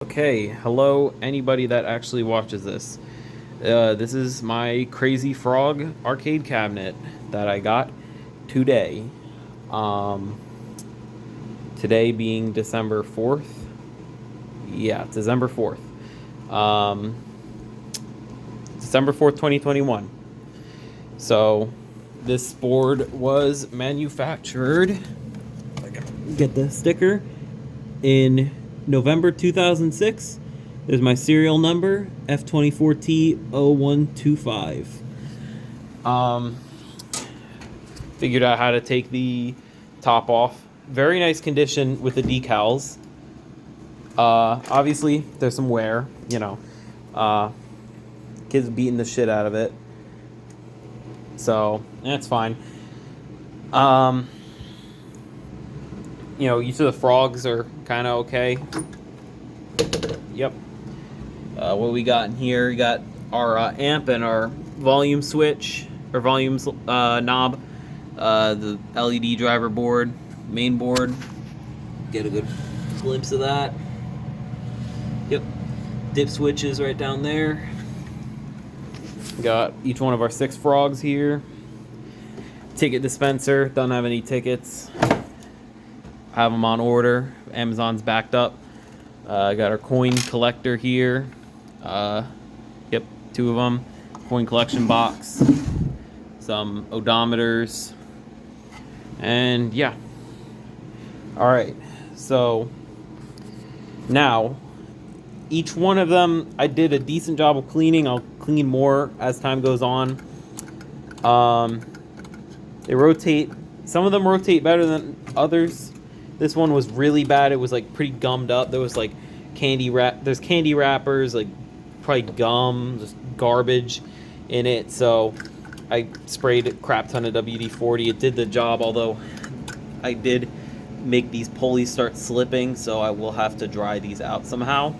Okay, hello anybody that actually watches this. This is my Crazy Frog arcade cabinet that I got today. Um, Today being December 4th. Yeah, it's December 4th. Um, December 4th, 2021. So, this board was manufactured, I gotta get the sticker, in November 2006. There's my serial number, F24T0125. Figured out how to take the top off. Very nice condition with the decals. Obviously, there's some wear, kids beating the shit out of it. So, that's fine. Each of the frogs are kind of okay. Yep. What we got in here, we got our amp and our volume switch, or volume knob, the LED driver board, main board. Get a good glimpse of that. Yep. Dip switches right down there. Got each one of our 6 frogs here. Ticket dispenser, don't have any tickets. Have them on order. Amazon's backed up. Got our coin collector here. Yep, 2 of them. Coin collection box. Some odometers. And yeah. Alright, so now each one of them I did a decent job of cleaning. I'll clean more as time goes on. They rotate. Some of them rotate better than others. This one was really bad. It was like pretty gummed up. There was like candy wrap. There's candy wrappers, like probably gum, just garbage in it. So I sprayed a crap ton of WD-40. It did the job, although I did make these pulleys start slipping, so I will have to dry these out somehow.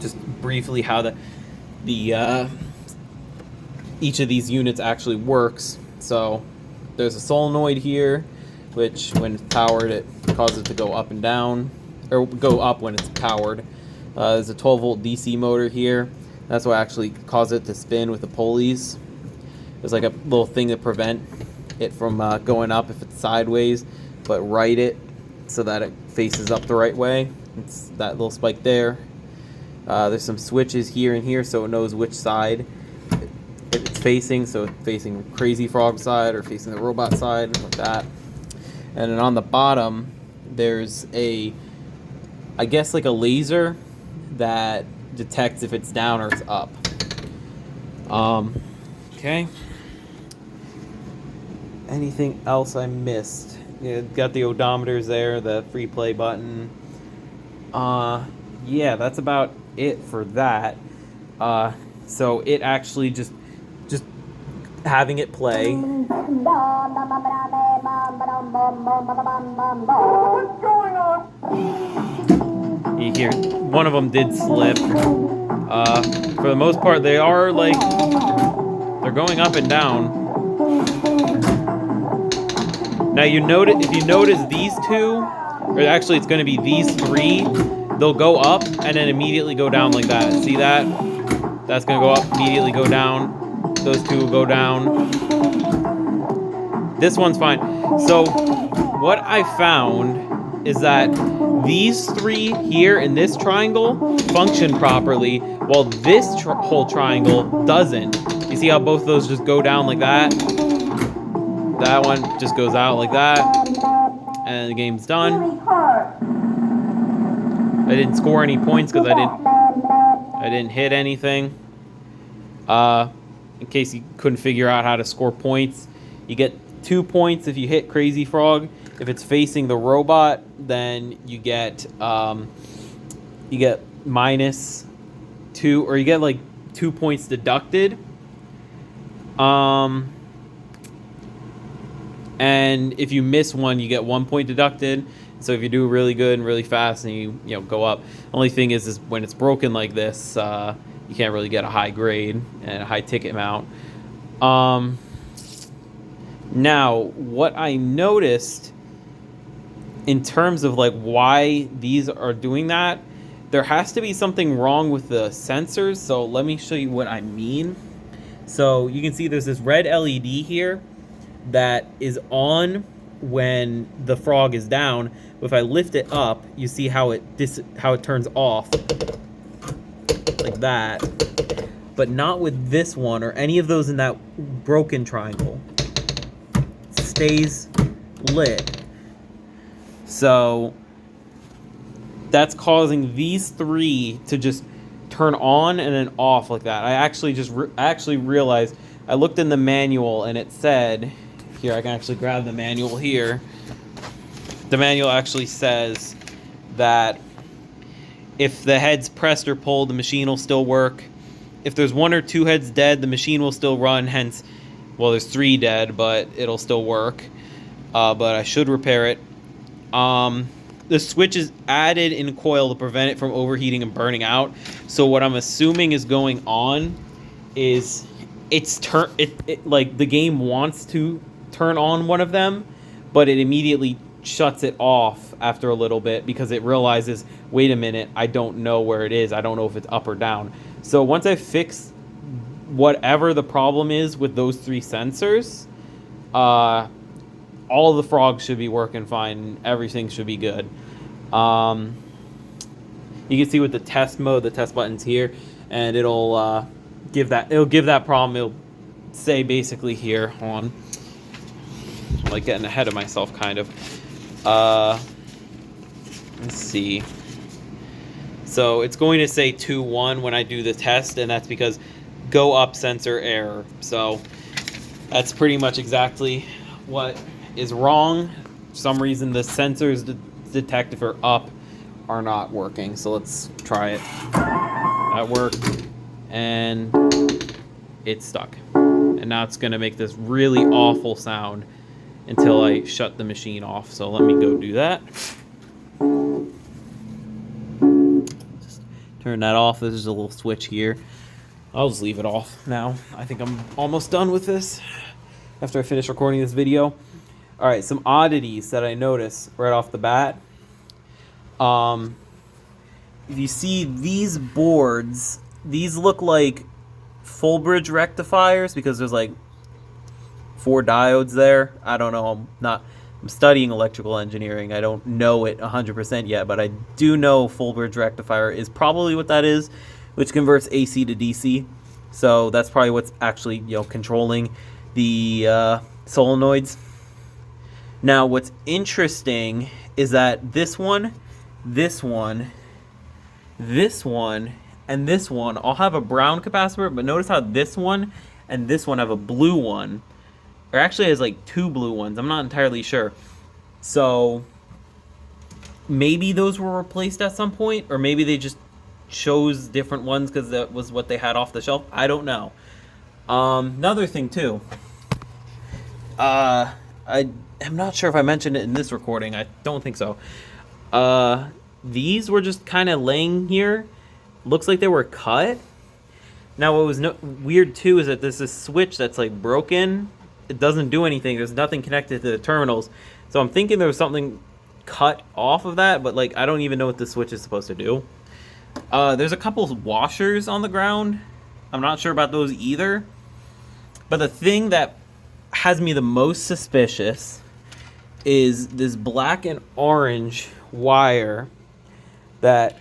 Just briefly how the each of these units actually works. So there's a solenoid here, which when it's powered, it causes it to go up and down, or go up when it's powered. There's a 12-volt DC motor here. That's what actually caused it to spin with the pulleys. There's like a little thing to prevent it from going up if it's sideways, but right it so that it faces up the right way. It's that little spike there. There's some switches here and here so it knows which side it's facing, so it's facing Crazy Frog side or facing the robot side, like that. And then on the bottom, there's I guess like a laser that detects if it's down or it's up. Okay. Anything else I missed? Yeah, got the odometers there, the free play button. Yeah, that's about it for that. So it actually just having it play. What's going on? You hear one of them did slip. For the most part, they are like they're going up and down. Now if you notice these 2, or actually it's going to be these 3, they'll go up and then immediately go down like that. See that? That's going to go up, immediately go down. Those 2 will go down. This one's fine. So what I found is that these 3 here in this triangle function properly, while this whole triangle doesn't. You see how both of those just go down like that? That one just goes out like that. And the game's done. I didn't score any points because I didn't hit anything. In case you couldn't figure out how to score points, you get 2 points if you hit Crazy Frog. If it's facing the robot, then you get -2, or you get like 2 points deducted. And if you miss one, you get 1 point deducted. So if you do really good and really fast and you go up, only thing is when it's broken like this, you can't really get a high grade and a high ticket amount. Now, what I noticed in terms of like why these are doing that, there has to be something wrong with the sensors. So let me show you what I mean. So you can see there's this red LED here that is on when the frog is down. But if I lift it up, you see how it turns off like that. But not with this one or any of those in that broken triangle. It stays lit. So that's causing these three to just turn on and then off like that. I actually realized, I looked in the manual and it said, here, I can actually grab the manual here. The manual actually says that if the head's pressed or pulled, the machine will still work. If there's 1 or 2 heads dead, the machine will still run, hence, well, there's 3 dead, but it'll still work. But I should repair it. The switch is added in coil to prevent it from overheating and burning out. So what I'm assuming is going on is like the game wants to turn on one of them, but it immediately shuts it off after a little bit because it realizes, wait a minute, I don't know where it is. I don't know if it's up or down. So once I fix whatever the problem is with those 3 sensors, all of the frogs should be working fine. Everything should be good. You can see with the test mode, the test button's here, and it'll give that problem. It'll say basically here, hold on. I'm like getting ahead of myself kind of. Let's see. So it's going to say 2-1 when I do the test, and that's because go up sensor error. So that's pretty much exactly what is wrong. For some reason the sensors detect if they're up are not working. So let's try it. That worked, and it's stuck. And now it's going to make this really awful sound until I shut the machine off. So let me go do that. Just turn that off. There's a little switch here. I'll just leave it off now. I think I'm almost done with this after I finish recording this video. All right, some oddities that I noticed right off the bat. If you see these boards, these look like full bridge rectifiers because there's like 4 diodes there. I don't know. I'm studying electrical engineering. I don't know it 100% yet, but I do know full bridge rectifier is probably what that is, which converts AC to DC. So that's probably what's actually, controlling the solenoids. Now, what's interesting is that this one, and this one all have a brown capacitor, but notice how this one and this one have a blue one. Or actually has like 2 blue ones. I'm not entirely sure. So maybe those were replaced at some point, or maybe they just chose different ones because that was what they had off the shelf. I don't know. Another thing too. I'm not sure if I mentioned it in this recording. I don't think so. These were just kind of laying here. Looks like they were cut. Now what was weird too is that there's this switch that's like broken. It doesn't do anything. There's nothing connected to the terminals. So I'm thinking there was something cut off of that, but like I don't even know what the switch is supposed to do. There's a couple of washers on the ground. I'm not sure about those either. But the thing that has me the most suspicious is this black and orange wire that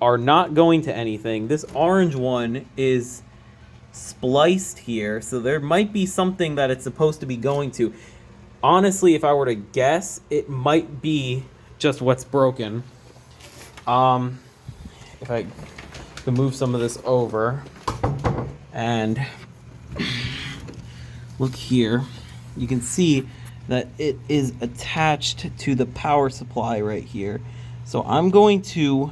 are not going to anything. This orange one is spliced here, so there might be something that it's supposed to be going to. Honestly, if I were to guess, it might be just what's broken. If I can move some of this over and look here, you can see that it is attached to the power supply right here. So I'm going to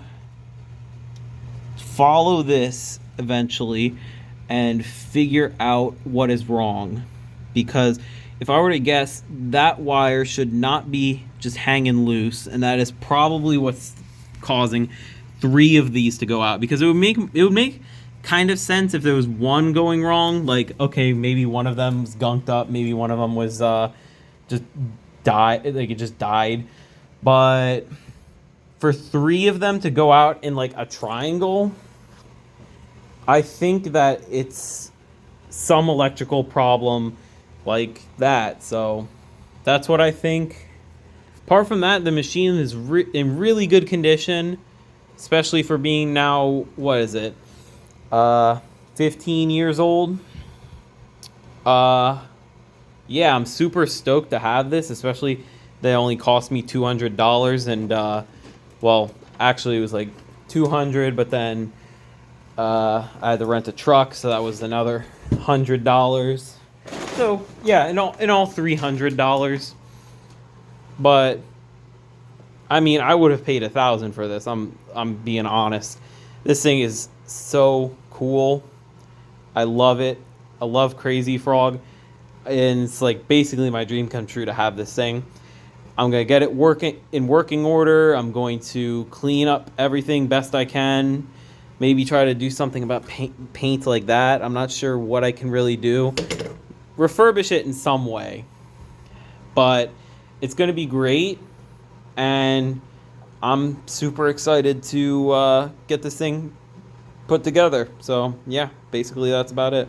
follow this eventually and figure out what is wrong, because if I were to guess, that wire should not be just hanging loose, and that is probably what's causing 3 of these to go out, because it would make kind of sense if there was one going wrong, like okay, maybe one of them was gunked up, maybe one of them was just died, like it just died. But for 3 of them to go out in like a triangle, I think that it's some electrical problem like that. So that's what I think. Apart from that, the machine is in really good condition, especially for being now, what is it, 15 years old. Yeah, I'm super stoked to have this, especially they only cost me $200, and well, actually it was like 200, but then I had to rent a truck, so that was another $100. So yeah, in all $300. But I mean, I would have paid 1,000 for this. I'm being honest. This thing is so cool. I love it. I love Crazy Frog, and it's like basically my dream come true to have this thing. I'm gonna get it working order. I'm going to clean up everything best I can. Maybe try to do something about paint like that. I'm not sure what I can really do. Refurbish it in some way, but it's gonna be great, and I'm super excited to get this thing put together. So yeah, basically that's about it.